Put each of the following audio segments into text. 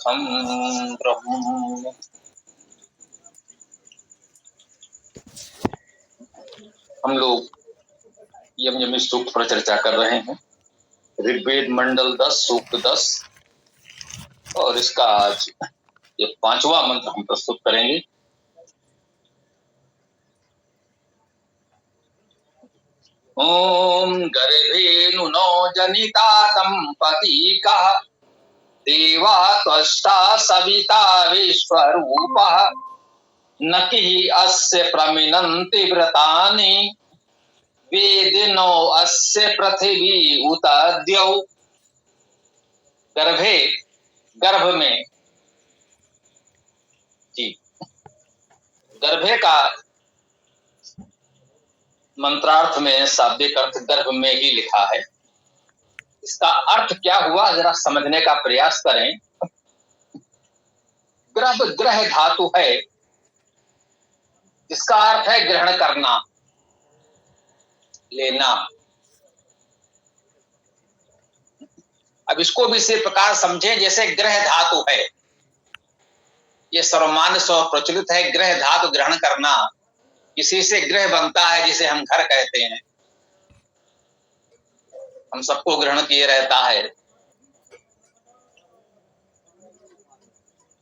तदर्थम ब्रह्म। हम लोग यम यमी सूक्त पर चर्चा कर रहे हैं। ऋग्वेद मंडल 10 सूक्त 10 और इसका आज ये 5वां मंत्र हम प्रस्तुत करेंगे। ओम गर्भेनु नो जनिता दंपतीका देवा त्वष्टा सविता विश्वरूपः न कि अस्य प्रमिनन्ति व्रतानि वेदिनो अस्य पृथिवी उत द्यौ। गर्भे, गर्भ में जी, गर्भे का मंत्रार्थ में शाब्दिक अर्थ गर्भ में ही लिखा है। इसका अर्थ क्या हुआ जरा समझने का प्रयास करें। गर्भ ग्रह धातु है जिसका अर्थ है ग्रहण करना, लेना। अब इसको भी इसी प्रकार समझें जैसे ग्रह धातु है, ये सर्वमान्य स्व प्रचलित है। ग्रह धातु ग्रहण करना, इसी से ग्रह बनता है जिसे हम घर कहते हैं। हम सबको ग्रहण किए रहता है।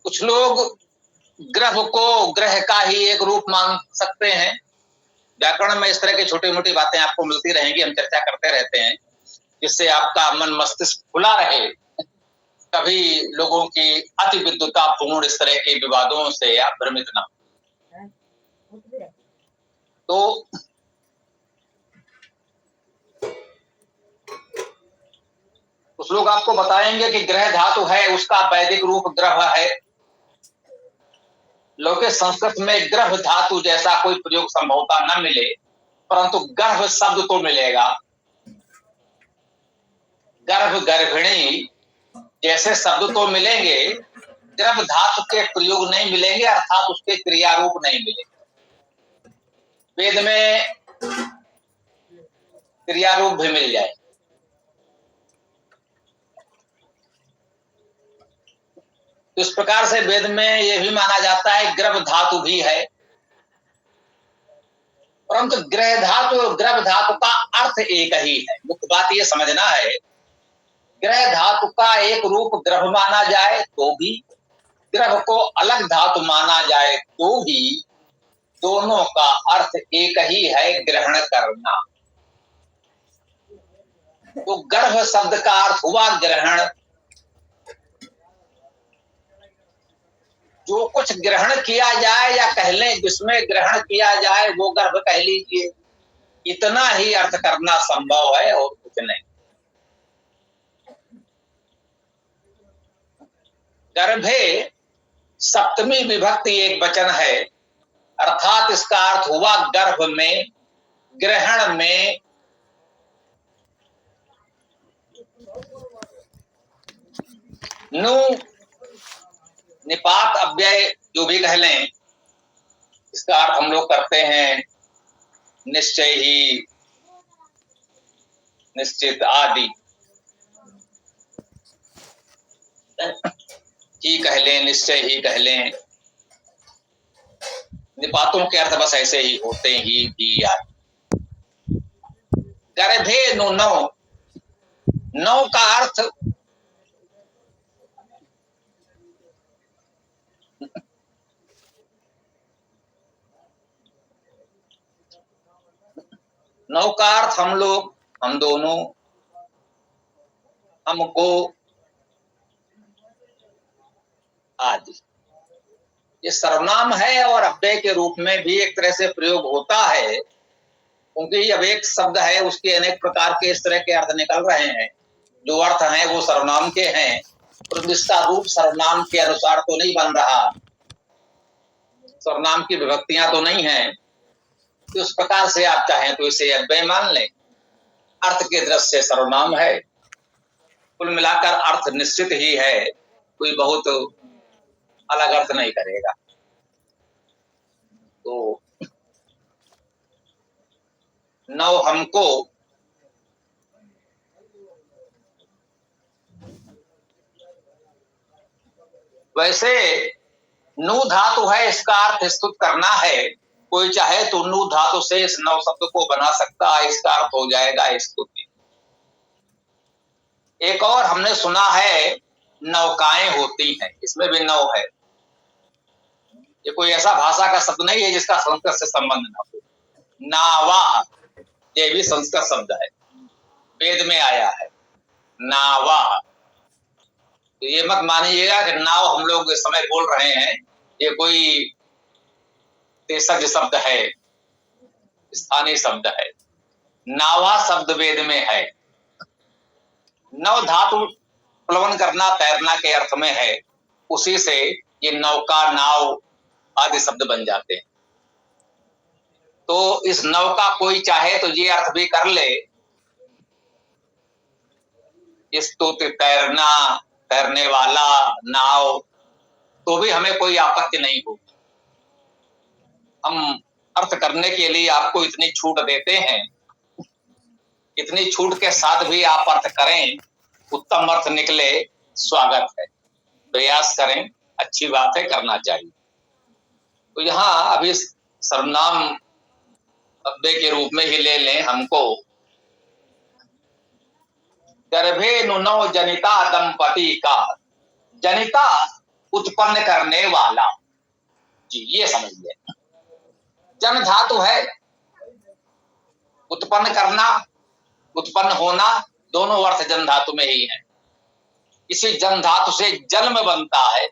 कुछ लोग ग्रह को ग्रह का ही एक रूप मान सकते हैं। व्याकरण में इस तरह की छोटी मोटी बातें आपको मिलती रहेंगी, हम चर्चा करते रहते हैं, जिससे आपका मन मस्तिष्क खुला रहे। कभी लोगों की अति विद्वता पूर्ण इस तरह के विवादों से आप भ्रमित ना हो। तो कुछ लोग आपको बताएंगे कि ग्रह धातु है, उसका वैदिक रूप ग्रह है। लौकिक संस्कृत में ग्रह धातु जैसा कोई प्रयोग संभवतः न मिले, परंतु गर्भ शब्द तो मिलेगा। गर्भ, गर्भिणी जैसे शब्द तो मिलेंगे, गर्भ धातु के प्रयोग नहीं मिलेंगे, अर्थात उसके क्रिया रूप नहीं मिलेंगे। वेद में क्रिया रूप भी मिल जाए। इस प्रकार से वेद में यह भी माना जाता है गर्भ धातु भी है, परंतु ग्रह धातु और गर्भ धातु का अर्थ एक ही है। मुख्य बात यह समझना है, ग्रह धातु का एक रूप ग्रह माना जाए तो भी, ग्रह को अलग धातु माना जाए तो भी, दोनों का अर्थ एक ही है, ग्रहण करना। तो गर्भ शब्द का अर्थ हुआ ग्रहण। जो कुछ ग्रहण किया जाए या कह लें जिसमें ग्रहण किया जाए वो गर्भ कह लीजिए, इतना ही अर्थ करना संभव है और कुछ नहीं। गर्भे सप्तमी विभक्ति एक वचन है, अर्थात इसका अर्थ हुआ गर्भ में, ग्रहण में। नु निपात अव्यय जो भी कह लें, इसका अर्थ हम लोग करते हैं निश्चय ही, निश्चित आदि ही कह लें, निश्चय ही कह लें। निपातों के अर्थ बस ऐसे ही होते ही भी आदि। गर्भे नु नौ, नौ का अर्थ नौ का अर्थ हम लोग, हम दोनों, हमको आदि। ये सर्वनाम है और अव्यय के रूप में भी एक तरह से प्रयोग होता है, क्योंकि अब एक शब्द है उसके अनेक प्रकार के इस तरह के अर्थ निकल रहे हैं। जो अर्थ हैं वो सर्वनाम के हैं, परंतु इसका रूप सर्वनाम के अनुसार तो नहीं बन रहा, सर्वनाम की विभक्तियां तो नहीं है। तो उस प्रकार से आप चाहें तो इसे अव्यय मान लें, अर्थ के दृष्टि से सर्वनाम है। कुल मिलाकर अर्थ निश्चित ही है, कोई बहुत अलग अर्थ नहीं करेगा। तो नौ हमको, वैसे नु धातु है, इसका अर्थ स्तुत करना है। कोई चाहे तो नु धातु से इस नव शब्द को बना सकता है, इसका अर्थ हो जाएगा स्तुति। एक और हमने सुना है नौकाएं होती हैं, इसमें भी नौ है। ये कोई ऐसा भाषा का शब्द नहीं है जिसका संस्कृत से संबंध ना हो। नावा, ये भी संस्कृत शब्द है, वेद में आया है नावा। तो ये मत मानिएगा कि नाव हम लोग इस समय बोल रहे हैं ये कोई देशज शब्द है, स्थानीय शब्द है। नावा शब्द वेद में है। नव धातु प्लवन करना, तैरना के अर्थ में है, उसी से ये नौका, नाव आदि शब्द बन जाते हैं। तो इस नव का कोई चाहे तो ये अर्थ भी कर ले, स्तुति, तैरना, तैरने वाला, नाव, तो भी हमें कोई आपत्ति नहीं होगी। हम अर्थ करने के लिए आपको इतनी छूट देते हैं, इतनी छूट के साथ भी आप अर्थ करें, उत्तम अर्थ निकले, स्वागत है। प्रयास करें, अच्छी बात है, करना चाहिए। तो यहाँ अभी सर्वनाम अव्यय के रूप में ही ले लें हमको। गर्भे नुनौ जनिता दंपति का, जनिता उत्पन्न करने वाला, जी ये समझिए। जन धातु है, उत्पन्न करना, उत्पन्न होना, दोनों अर्थ जन धातु में ही है। इसी जन धातु से जन्म बनता है।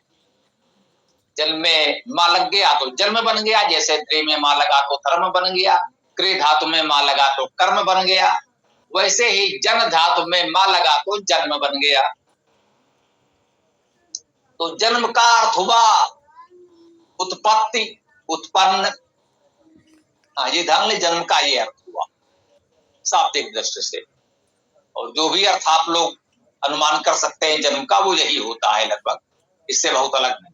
जल में मां लग गया तो जन्म बन गया, जैसे द्रि में मां लगा तो धर्म बन गया, क्रि धातु में मां लगा तो कर्म बन गया, वैसे ही जन धातु में मां लगा तो जन्म बन गया। तो जन्म का अर्थ हुआ उत्पत्ति, उत्पन्न। ये ध्यान ले, जन्म का ये अर्थ हुआ शाब्दिक दृष्टि से। और जो भी अर्थ आप लोग अनुमान कर सकते हैं जन्म का, वो यही होता है लगभग, इससे बहुत अलग नहीं।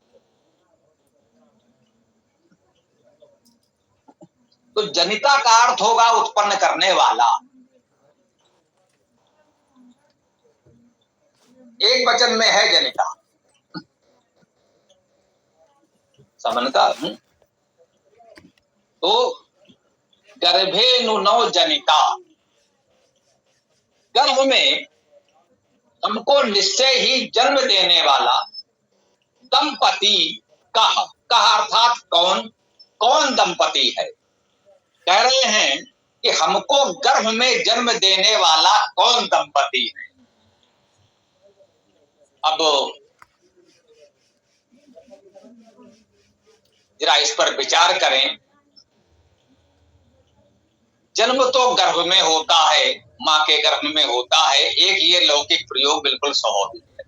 तो जनिता का अर्थ होगा उत्पन्न करने वाला। एक वचन में है जनिता, समझता। तो गर्भे नुनौ जनिता, गर्भ में हमको निश्चय ही जन्म देने वाला, दंपति कह, अर्थात कौन, कौन दंपति है। कह रहे हैं कि हमको गर्भ में जन्म देने वाला कौन दंपति है। अब जरा इस पर विचार करें। जन्म तो गर्भ में होता है, मां के गर्भ में होता है। एक ये लौकिक प्रयोग बिल्कुल स्वाभाविक है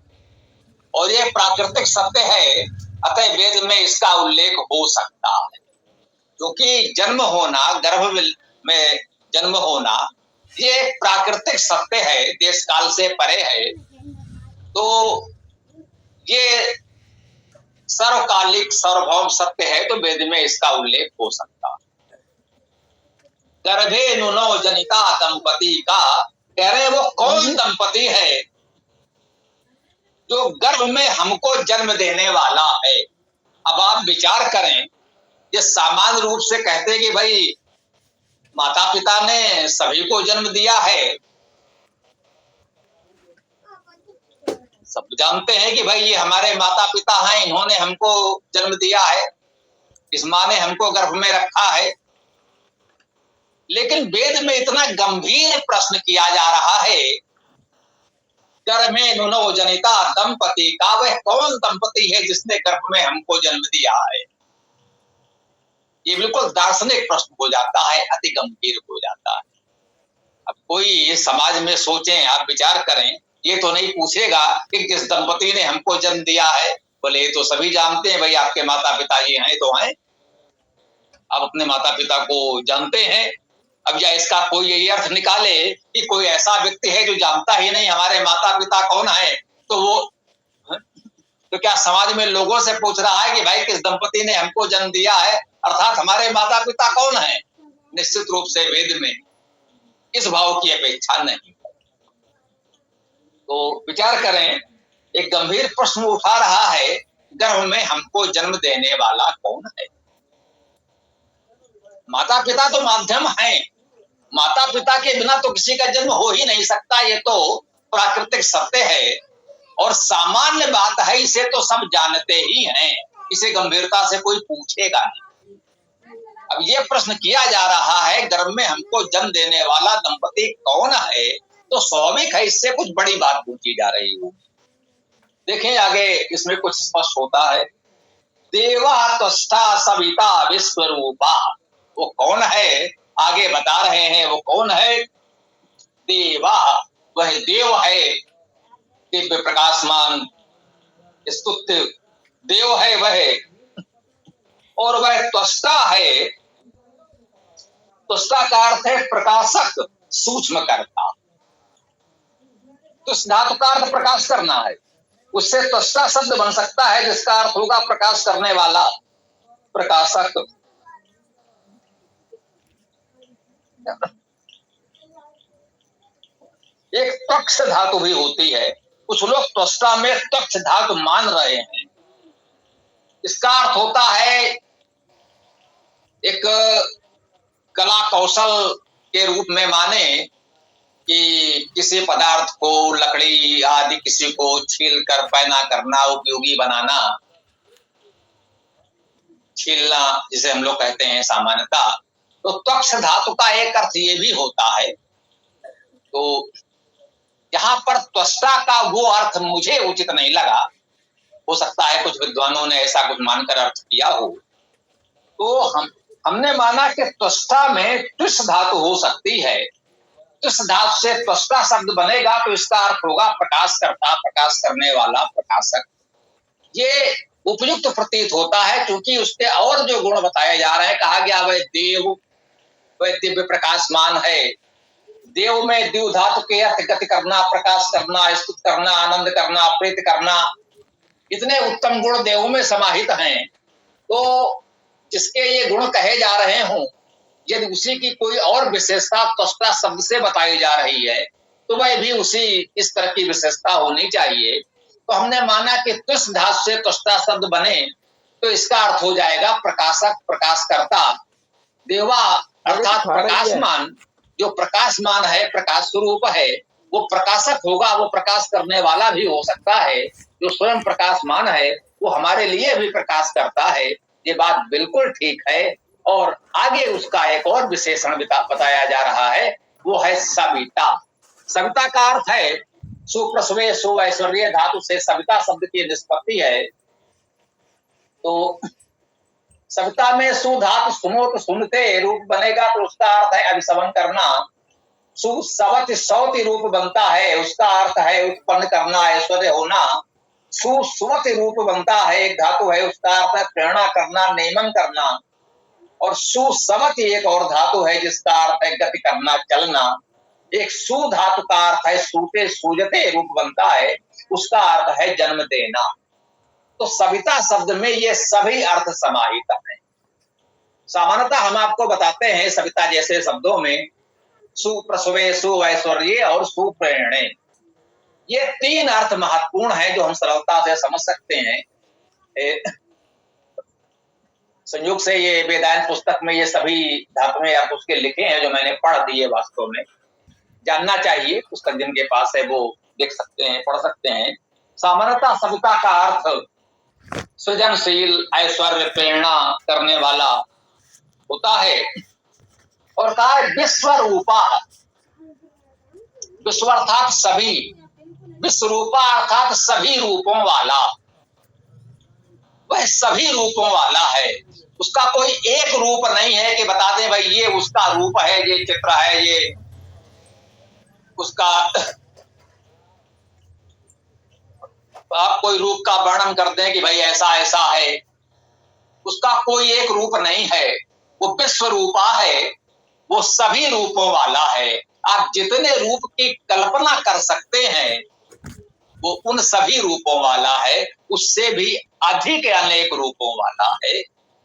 और ये प्राकृतिक सत्य है, अतः वेद में इसका उल्लेख हो सकता है। क्योंकि जन्म होना, गर्भ में जन्म होना, ये प्राकृतिक सत्य है, देश काल से परे है। तो ये सर्वकालिक सार्वभौम सत्य है, तो वेद में इसका उल्लेख हो सकता है। गर्भे नुनौ जनिता दंपति का, कह रहे वो कौन दंपति है जो गर्भ में हमको जन्म देने वाला है। अब आप विचार करें, ये सामान्य रूप से कहते हैं कि भाई माता पिता ने सभी को जन्म दिया है, सब जानते हैं कि भाई ये हमारे माता पिता हैं, इन्होंने हमको जन्म दिया है, इस मां ने हमको गर्भ में रखा है। लेकिन वेद में इतना गंभीर प्रश्न किया जा रहा है, गर्भे नुनौ जनिता दंपति का, वह कौन दंपति है जिसने गर्भ में हमको जन्म दिया है। ये बिल्कुल दार्शनिक प्रश्न हो जाता है, अति गंभीर हो जाता है। अब कोई समाज में सोचें, आप विचार करें, ये तो नहीं पूछेगा कि किस दंपति ने हमको जन्म दिया है। बोले ये तो सभी जानते हैं, भाई आपके माता पिता ये हैं तो हैं, आप अपने माता पिता को जानते हैं। अब या इसका कोई यही अर्थ निकाले कि कोई ऐसा व्यक्ति है जो जानता ही नहीं हमारे माता पिता कौन है, तो वो तो क्या समाज में लोगों से पूछ रहा है कि भाई किस दंपति ने हमको जन्म दिया है, अर्थात हमारे माता पिता कौन है। निश्चित रूप से वेद में इस भाव की अपेक्षा नहीं। तो विचार करें, एक गंभीर प्रश्न उठा रहा है, गर्भ में हमको जन्म देने वाला कौन है? माता पिता तो माध्यम है, माता पिता के बिना तो किसी का जन्म हो ही नहीं सकता, ये तो प्राकृतिक सत्य है और सामान्य बात है, इसे तो सब जानते ही हैं, इसे गंभीरता से कोई पूछेगा नहीं। अब ये प्रश्न किया जा रहा है गर्भ में हमको जन्म देने वाला दंपति कौन है, तो स्वाभाविक है इससे कुछ बड़ी बात पूछी जा रही हो। देखें आगे इसमें कुछ स्पष्ट होता है। देवा त्वष्टा सविता विश्वरूपा, वो कौन है आगे बता रहे हैं, वो कौन है? देवा, वह देव है, दिव्य प्रकाशमान स्तुत्य देव है वह, और वह त्वष्टा है। त्वष्टा का अर्थ है प्रकाशक, सूक्ष्म कर्ता। तो धातु का अर्थ प्रकाश करना है, उससे त्वष्टा शब्द बन सकता है जिसका अर्थ होगा प्रकाश करने वाला, प्रकाशक। एक त्वक्ष धातु भी होती है, कुछ लोग त्वष्टा में त्वक्ष धातु मान रहे हैं। इसका अर्थ होता है एक कला कौशल के रूप में माने कि किसी पदार्थ को, लकड़ी आदि किसी को छील कर पैना करना, उपयोगी बनाना, छीलना जिसे हम लोग कहते हैं सामान्यता। तो त्वक्ष धातु का एक अर्थ ये भी होता है। तो यहाँ पर त्वष्टा का वो अर्थ मुझे उचित नहीं लगा, हो सकता है कुछ विद्वानों ने ऐसा कुछ मानकर अर्थ किया हो। तो हमने माना कि त्वष्टा में त्विष धातु हो सकती है, त्विष धातु से त्वष्टा शब्द बनेगा तो इसका अर्थ होगा प्रकाश करता, प्रकाश करने वाला, प्रकाशक। ये उपयुक्त प्रतीत होता है क्योंकि उसके और जो गुण बताए जा रहे हैं, कहा गया वह देव, वह दिव्य प्रकाशमान है। देव में दिव धातु के अर्थ गति करना, प्रकाश करना, स्तुत करना, आनंद करना, प्रीत करना, इतने उत्तम गुण देव में समाहित हैं। तो जिसके ये गुण कहे जा रहे हों, यदि उसी की कोई और विशेषता त्वष्टा शब्द से बताई जा रही है तो वह भी उसी इस तरह की विशेषता होनी चाहिए। तो हमने माना कि त्विष धातु से त्वष्टा शब्द बने तो इसका अर्थ हो जाएगा प्रकाशक, प्रकाशकर्ता। देवा अर्थात प्रकाशमान, जो प्रकाशमान है, प्रकाश स्वरूप है, वो प्रकाशक होगा, वो प्रकाश करने वाला भी हो सकता है। जो स्वयं प्रकाशमान है वो हमारे लिए भी प्रकाश करता है, ये बात बिल्कुल ठीक है। और आगे उसका एक और विशेषण बताया जा रहा है, वो है सविता। सविता का अर्थ है सुप्रसवे सुऐश्वर्य धातु से सविता शब्द की निष्पत्ति है। तो सविता में सु धातु सुनोत सुनते रूप बनेगा तो उसका अर्थ है अभिसवन करना। सुसवत सौति रूप बनता है, उसका अर्थ है उत्पन्न करना, ऐश्वर्य होना। सुसुवत रूप बनता है, एक धातु है, उसका अर्थ है प्रेरणा करना, नियमन करना। और सुसवत एक और धातु है जिसका अर्थ है गति करना, चलना। एक सु धातु का अर्थ है सूते सूजते रूप बनता है, उसका अर्थ है जन्म देना। तो सविता शब्द में ये सभी अर्थ समाहित हैं। सामान्यतः हम आपको बताते हैं सविता जैसे शब्दों में सुप्रसवे, सुऐश्वर्य और सुप्रेरणे, ये तीन अर्थ महत्वपूर्ण है जो हम सरलता से समझ सकते हैं। संयोग से ये वेदांत पुस्तक में ये सभी धातुएं अर्थ उसके लिखे हैं जो मैंने पढ़ दिए। वास्तव में जानना चाहिए, पुस्तक जिनके पास है वो देख सकते हैं, पढ़ सकते हैं। सामान्यतः सविता का अर्थ सृजनशील, ऐश्वर्य, प्रेरणा करने वाला होता है। और कहा है विश्वरूपा, विश्व अर्थात सभी, विश्वरूपा अर्थात सभी रूपों वाला, वह सभी रूपों वाला है। उसका कोई एक रूप नहीं है कि बता दें भाई ये उसका रूप है, ये चित्र है, ये उसका आप कोई रूप का वर्णन कर दें कि भाई ऐसा ऐसा है, उसका कोई एक रूप नहीं है। वो विश्व रूपा है, वो सभी रूपों वाला है। आप जितने रूप की कल्पना कर सकते हैं वो उन सभी रूपों वाला है, उससे भी अधिक अनेक रूपों वाला है,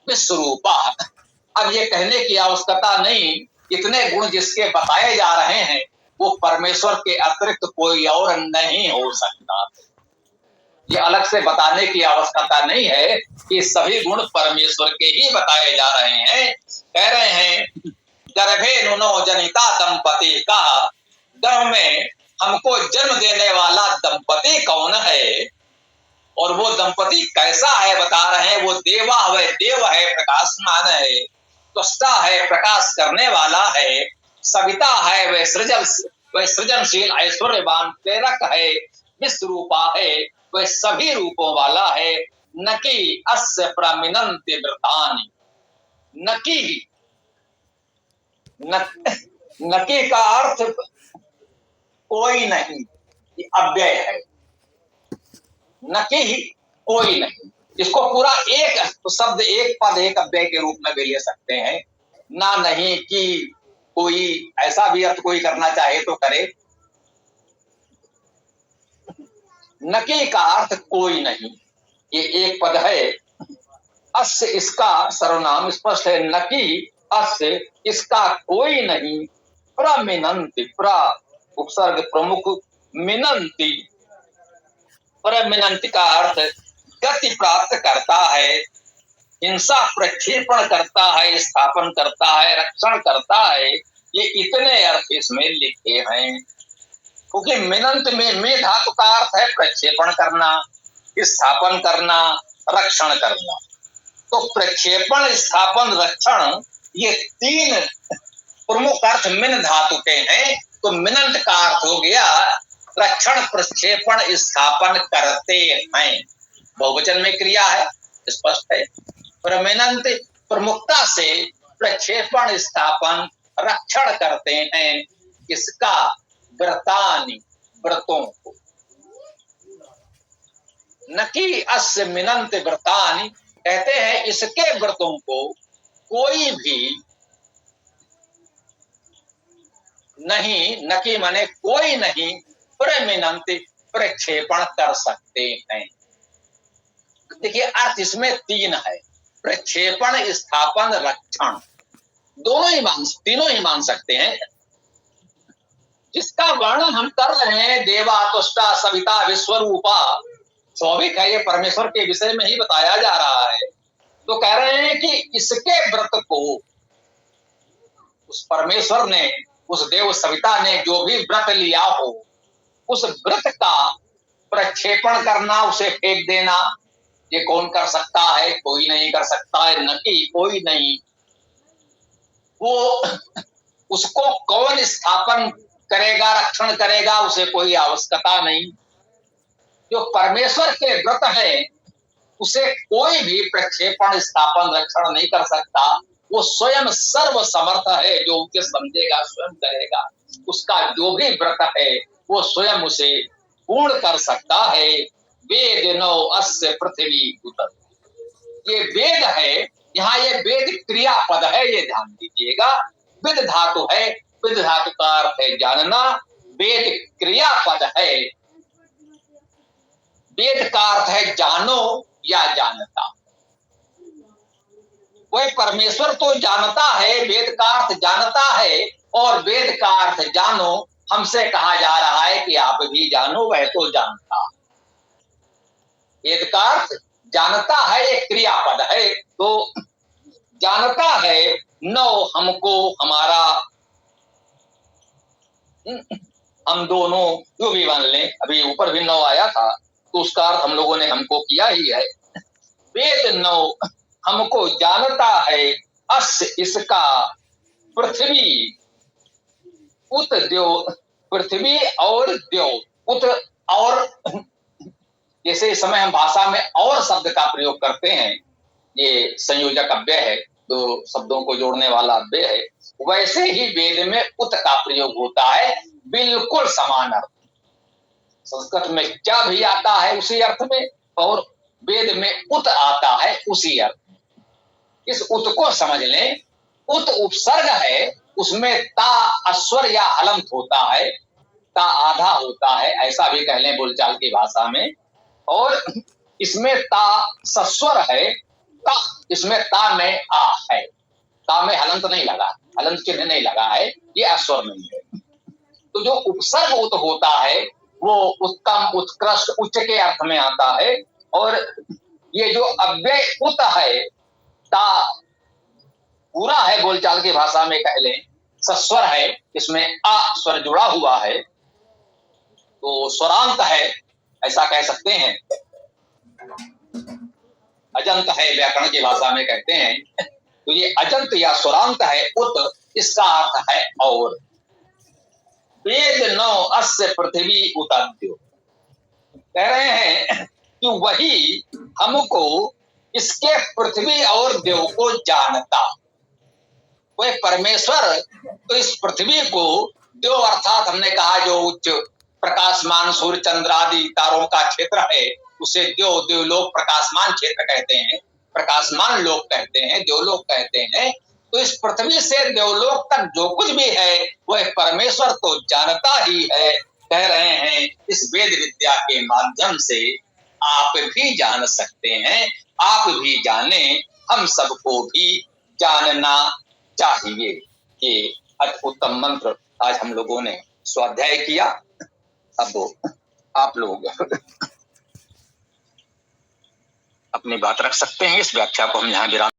विश्व रूपा। अब ये कहने की आवश्यकता नहीं, इतने गुण जिसके बताए जा रहे हैं वो परमेश्वर के अतिरिक्त कोई और नहीं हो सकता। ये अलग से बताने की आवश्यकता नहीं है कि सभी गुण परमेश्वर के ही बताए जा रहे हैं। कह रहे हैं गर्भे नुनो जनिता दंपति का, गर्भ में हमको जन्म देने वाला दंपति कौन है, और वो दंपति कैसा है बता रहे हैं। वो देवा है, देव है, प्रकाशमान है, त्वष्टा है, प्रकाश करने वाला है, सविता है, वह सृजनशील ऐश्वर्यवान प्रेरक है, विश्वरूपा है, वह सभी रूपों वाला है। न कि अस्य प्रमिनन्ति व्रतानि, न कि नकी का अर्थ कोई नहीं, अव्यय है। नकी ही कोई नहीं, इसको पूरा एक शब्द, एक पद, एक अव्यय के रूप में भी ले सकते हैं। ना नहीं कि कोई, ऐसा भी अर्थ कोई करना चाहे तो करे। नकी का अर्थ कोई नहीं, ये एक पद है। अस्य इसका सर्वनाम स्पष्ट है। नकी अस्य इसका कोई नहीं। प्रमिनन्ति, प्र उपसर्ग प्रमुख, मिनन्ति, प्रमिनन्ति का अर्थ गति प्राप्त करता है, हिंसा प्रक्षेपण करता है, स्थापन करता है, रक्षण करता है। ये इतने अर्थ इसमें लिखे हैं। क्योंकि मिनंत में धातु का अर्थ है प्रक्षेपण करना, स्थापन करना, रक्षण करना। तो प्रक्षेपण, स्थापन, रक्षण, ये तीन प्रमुख अर्थ मिन धातु के हैं। तो मिनंत का अर्थ हो गया रक्षण, प्रक्षेपण, स्थापन करते हैं। बहुवचन में क्रिया है, स्पष्ट है। प्रमिनंत प्रमुखता से प्रक्षेपण, स्थापन, रक्षण करते हैं। इसका व्रतानि, व्रतों को। न कि अस्य मिनंत व्रतानि, कहते हैं इसके व्रतों को कोई भी नहीं, न कि माने कोई नहीं, प्रमिनंत प्रक्षेपण कर सकते हैं। देखिए अर्थ इसमें तीन है, प्रक्षेपण, स्थापन, रक्षण, तीनों ही मान सकते हैं। जिसका वर्णन हम कर रहे हैं, देवा, तुष्टा, सविता, विश्वरूपा, स्वाभाविक है ये परमेश्वर के विषय में ही बताया जा रहा है। तो कह रहे हैं कि इसके व्रत को उस परमेश्वर ने, उस देव सविता ने जो भी व्रत लिया हो, उस व्रत का प्रक्षेपण करना, उसे फेंक देना, ये कौन कर सकता है? कोई नहीं कर सकता है। न कि कोई नहीं, वो उसको कौन स्थापन करेगा, रक्षण करेगा, उसे कोई आवश्यकता नहीं। जो परमेश्वर के व्रत है उसे कोई भी प्रक्षेपण, स्थापन, रक्षण नहीं कर सकता। वो स्वयं सर्व समर्थ है, जो उसे समझेगा स्वयं करेगा। उसका जो भी व्रत है वो स्वयं उसे पूर्ण कर सकता है। वेद नो अस्य पृथ्वी उतर, ये वेद है। यहाँ ये वेद क्रियापद है, ये ध्यान दीजिएगा। विद धातु है, विद धातु का अर्थ है जानना। वेद क्रियापद है, वेद का अर्थ है जानो या जानता। वह परमेश्वर तो जानता है, वेद का अर्थ जानता है, और वेद का अर्थ जानो हमसे कहा जा रहा है कि आप भी जानो, वह तो जानता। वेद का अर्थ जानता है, एक क्रियापद है। तो जानता है, नौ हमको, हमारा, हम दोनों, जो भी मान लें। अभी ऊपर भी नौ आया था तो उसका अर्थ हम लोगों ने हमको किया ही है। वेद नौ हमको जानता है, अस्य इसका, पृथ्वी उत द्यो, पृथ्वी और द्यो, उत और, जैसे इस समय हम भाषा में और शब्द का प्रयोग करते हैं, ये संयोजक अव्यय है, दो शब्दों को जोड़ने वाला अव्यय है, वैसे ही वेद में उत का प्रयोग होता है, बिल्कुल समान अर्थ। संस्कृत में क्या भी आता है उसी अर्थ में, और वेद में उत आता है उसी अर्थ में। इस उत को समझ लें। उत उपसर्ग है, उसमें ता अस्वर या हलंत होता है, ता आधा होता है, ऐसा भी कह लें बोलचाल की भाषा में। और इसमें ता सस्वर है, ता, इसमें ता में आ है, ता में हलंत नहीं लगा, हलंत चिन्ह नहीं लगा है, ये अस्वर नहीं है। तो जो उपसर्ग उत होता है वो उत्तम, उत्कृष्ट, उच्च के अर्थ में आता है। और ये जो अव्यय उत है, ता पूरा है, बोलचाल की भाषा में कह लें, सस्वर है, इसमें अ स्वर जुड़ा हुआ है, तो स्वरांत है, ऐसा कह सकते हैं। अजंत है, व्याकरण की भाषा में कहते हैं। तो ये अजंत या स्वरांत है, उत, इसका अर्थ है और। वेद नौ अस्य पृथ्वी उताद्यो, कह रहे हैं कि वही हमको इसके पृथ्वी और देव को जानता। वह परमेश्वर तो इस पृथ्वी को, देव अर्थात हमने कहा जो उच्च प्रकाशमान सूर्य चंद्र आदि तारों का क्षेत्र है, उसे देव, देवलोक प्रकाशमान क्षेत्र कहते हैं, प्रकाशमान लोक कहते हैं, देवलोक कहते हैं। तो इस पृथ्वी से देवलोक तक जो कुछ भी है वह परमेश्वर तो जानता ही है। कह रहे हैं इस वेद विद्या के माध्यम से आप भी जान सकते हैं, आप भी जाने, हम सबको भी जानना चाहिए। ये अति उत्तम मंत्र आज हम लोगों ने स्वाध्याय किया। अब आप लोग अपनी बात रख सकते हैं। इस व्याख्या को हम यहाँ विराम